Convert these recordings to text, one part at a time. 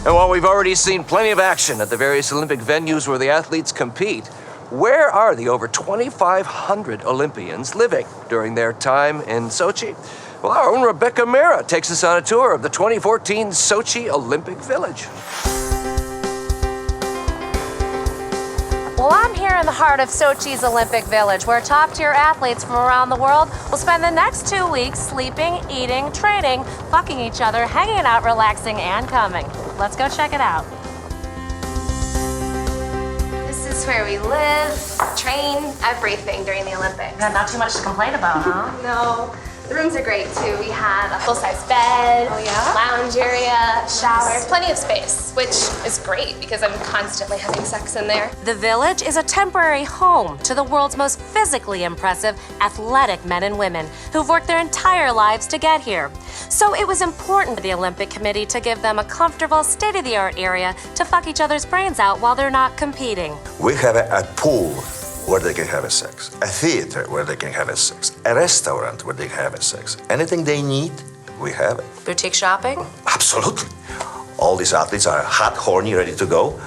And while we've already seen plenty of action at the various Olympic venues where the athletes compete, where are the over 2,500 Olympians living during their time in Sochi? Well, our own Rebecca Mera takes us on a tour of the 2014 Sochi Olympic Village. Well, I'm here in the heart of Sochi's Olympic Village, where top-tier athletes from around the world will spend the next 2 weeks sleeping, eating, training, fucking each other, hanging out, relaxing, and coming. Let's go check it out. This is where we live, train, everything during the Olympics. Not too much to complain about, huh? No. The rooms are great too. We have a full-size bed, lounge area, shower, plenty of space, which is great because I'm constantly having sex in there. The village is a temporary home to the world's most physically impressive, athletic men and women who've worked their entire lives to get here. So it was important for the Olympic Committee to give them a comfortable, state-of-the-art area to fuck each other's brains out while they're not competing. We have a pool where they can have a sex, a theater where they can have a sex, a restaurant where they can have a sex. Anything they need, we have it. Boutique shopping? Absolutely. All these athletes are hot, horny, ready to go.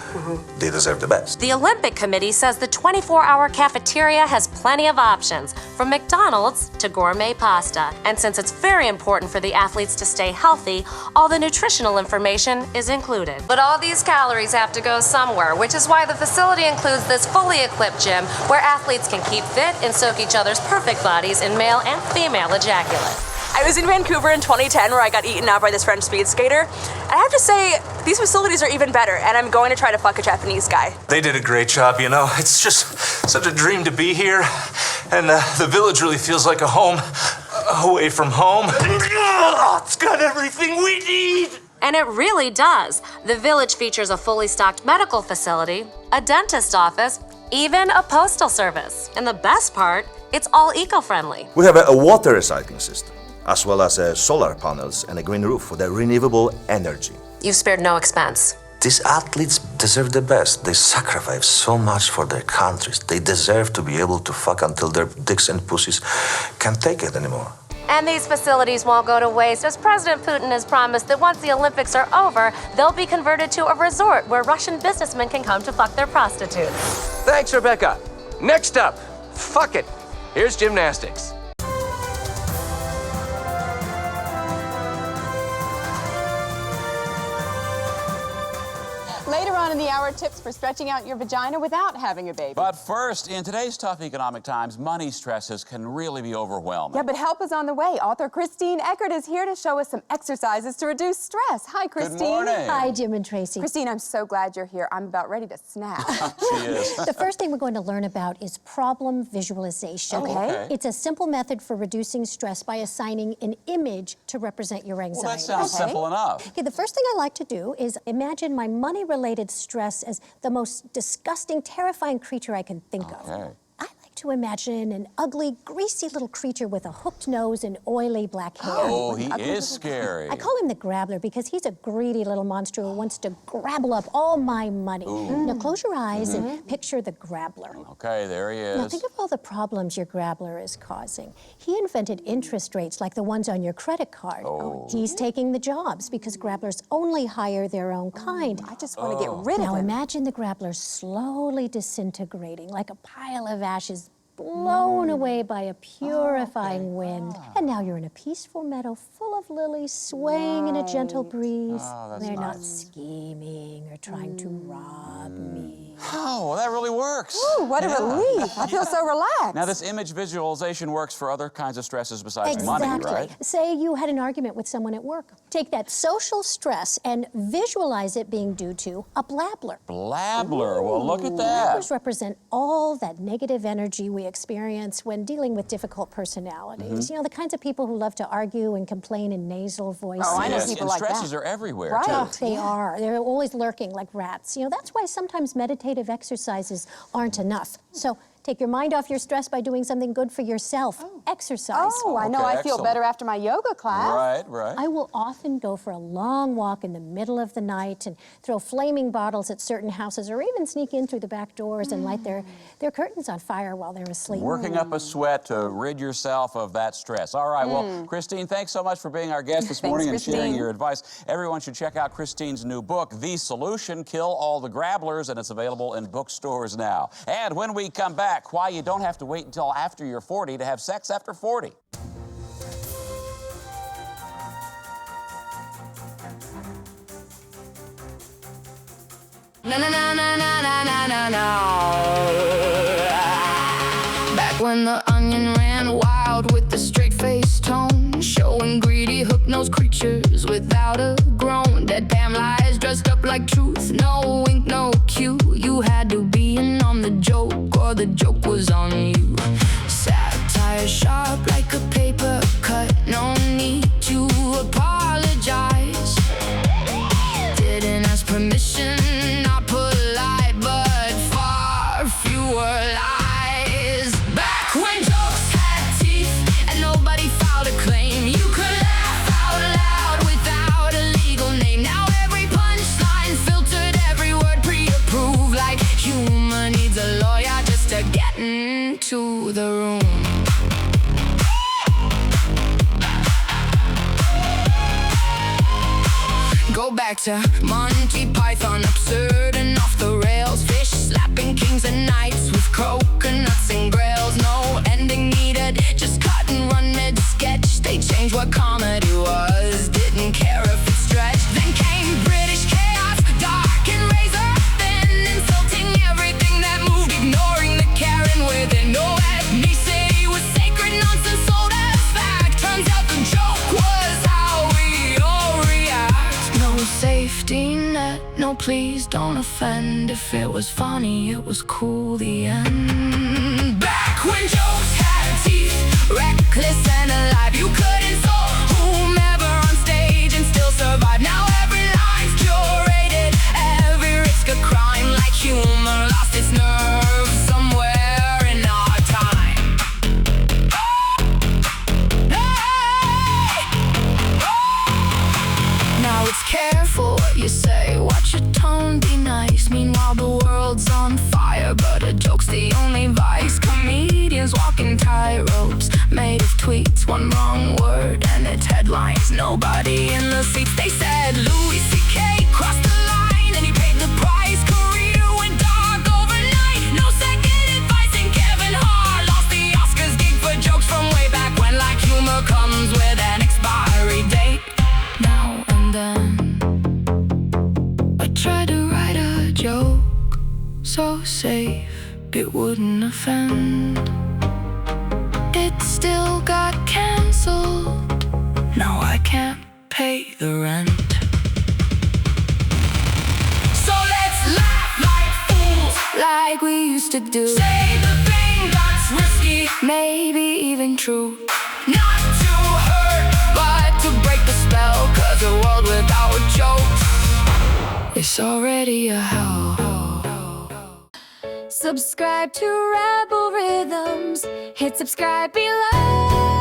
They deserve the best. The Olympic Committee says the 24-hour cafeteria has plenty of options, from McDonald's to gourmet pasta. And since it's very important for the athletes to stay healthy, all the nutritional information is included. But all these calories have to go somewhere, which is why the facility includes this fully equipped gym where athletes can keep fit and soak each other's perfect bodies in male and female ejaculate. I was in Vancouver in 2010 where I got eaten out by this French speed skater. I have to say, these facilities are even better, and I'm going to try to fuck a Japanese guy. They did a great job, you know. It's just such a dream to be here. And the village really feels like a home away from home. It's got everything we need. And it really does. The village features a fully stocked medical facility, a dentist office, even a postal service. And the best part, it's all eco-friendly. We have a water recycling system, as well as solar panels and a green roof for the renewable energy. You've spared no expense. These athletes deserve the best. They sacrifice so much for their countries. They deserve to be able to fuck until their dicks and pussies can't take it anymore. And these facilities won't go to waste, as President Putin has promised that once the Olympics are over, they'll be converted to a resort where Russian businessmen can come to fuck their prostitutes. Thanks, Rebecca. Next up, fuck it. Here's gymnastics. Later on in the hour, tips for stretching out your vagina without having a baby. But first, in today's tough economic times, money stresses can really be overwhelming. Yeah, but help is on the way. Author Christine Eckert is here to show us some exercises to reduce stress. Hi, Christine. Good morning. Hi, Jim and Tracy. Christine, I'm so glad you're here. I'm about ready to snap. She is. The first thing we're going to learn about is problem visualization. Okay. It's a simple method for reducing stress by assigning an image to represent your anxiety. Well, that sounds simple enough. Okay, the first thing I like to do is imagine my money-related stress as the most disgusting, terrifying creature I can think of. I like to imagine an ugly, greasy little creature with a hooked nose and oily black hair. Oh, he is scary. I call him the Grabbler because he's a greedy little monster who wants to grabble up all my money. Now close your eyes and picture the Grabbler. Okay, there he is. Now think of all the problems your Grabbler is causing. He invented interest rates like the ones on your credit card. He's taking the jobs because Grabblers only hire their own kind. I just want to get rid of him. Now imagine the Grabbler slowly disintegrating like a pile of ashes blown away by a purifying wind. And now you're in a peaceful meadow full of lilies swaying in a gentle breeze. They're not scheming or trying to rob me. Oh, well, that really works. Ooh, what a relief. I feel so relaxed. Now, this image visualization works for other kinds of stresses besides money, right? Say you had an argument with someone at work. Take that social stress and visualize it being due to a blabbler. Blabbler. Well, look at that. Blabblers represent all that negative energy we experience when dealing with difficult personalities. You know, the kinds of people who love to argue and complain in nasal voices. Oh, I know Yes, people and like that. stresses are everywhere, Right. too. They are. They're always lurking like rats. You know, that's why sometimes meditative exercises aren't enough. So Take your mind off your stress by doing something good for yourself. Exercise. Oh, I know. Okay, I feel excellent. better after my yoga class. Right, right. I will often go for a long walk in the middle of the night and throw flaming bottles at certain houses, or even sneak in through the back doors and light their curtains on fire while they're asleep. Working up a sweat to rid yourself of that stress. All right, well, Christine, thanks so much for being our guest this morning and sharing Christine. your advice. Everyone should check out Christine's new book, The Solution, Kill All the Grabblers, and it's available in bookstores now. And when we come back, why you don't have to wait until after you're 40 to have sex after 40. Na na na na na na na na na. Back when the onion ran wild with the straight-faced tone, showing greedy hook-nosed creatures without a groan. Deadpan lies dressed up like truth, no wink, no cue. You had to be in on the joke, or the joke was on you. Satire sharp like a paper cut, no need to apologize. Didn't ask permission, not polite, but far fewer lies. Back when jokes had teeth and nobody filed a claim, you could laugh out loud without a legal name. Now every punchline filtered, every word pre-approved, like humor needs a lawyer just to get into the room. Go back to Monty Python, absurd and off the rails. Fish slapping kings and knights with coconuts and grails. No ending needed, just cut and run mid-sketch. They changed what comedy was, didn't care if it stretched. Then came British chaos, dark and razor thin, insulting everything that moved, ignoring the Karen within. No ethnicity was sacred, nonsense sold as fact. Turns out the joke was how we all react. No safety net, no please don't offend. If it was funny, it was cool, the end. Back when jokes had teeth, reckless and alive, you could insult whomever on stage and still survive. Now every line's curated, every risk a crime, like humor lost its nerve somewhere in our time. Now it's careful what you say, watch your tone, be nice. Meanwhile the world's on fire, but a joke's the only vice. Comedians walking tightropes, made of tweets. One wrong word and it's headlines, nobody in the seats. They said Louis C.K. crossed the line and he paid the price. Career went dark overnight, no second advice. And Kevin Hart lost the Oscars gig for jokes from way back when, like humor comes with an expiry date. Now and then I try to write a joke so safe it wouldn't offend. It still got cancelled. Now I can't pay the rent. So let's laugh like fools, like we used to do. Say the thing that's risky, maybe even true. Not to hurt, but to break the spell. 'Cause a world without jokes is already a hell. Subscribe to Rebel Rhythms. Hit subscribe below.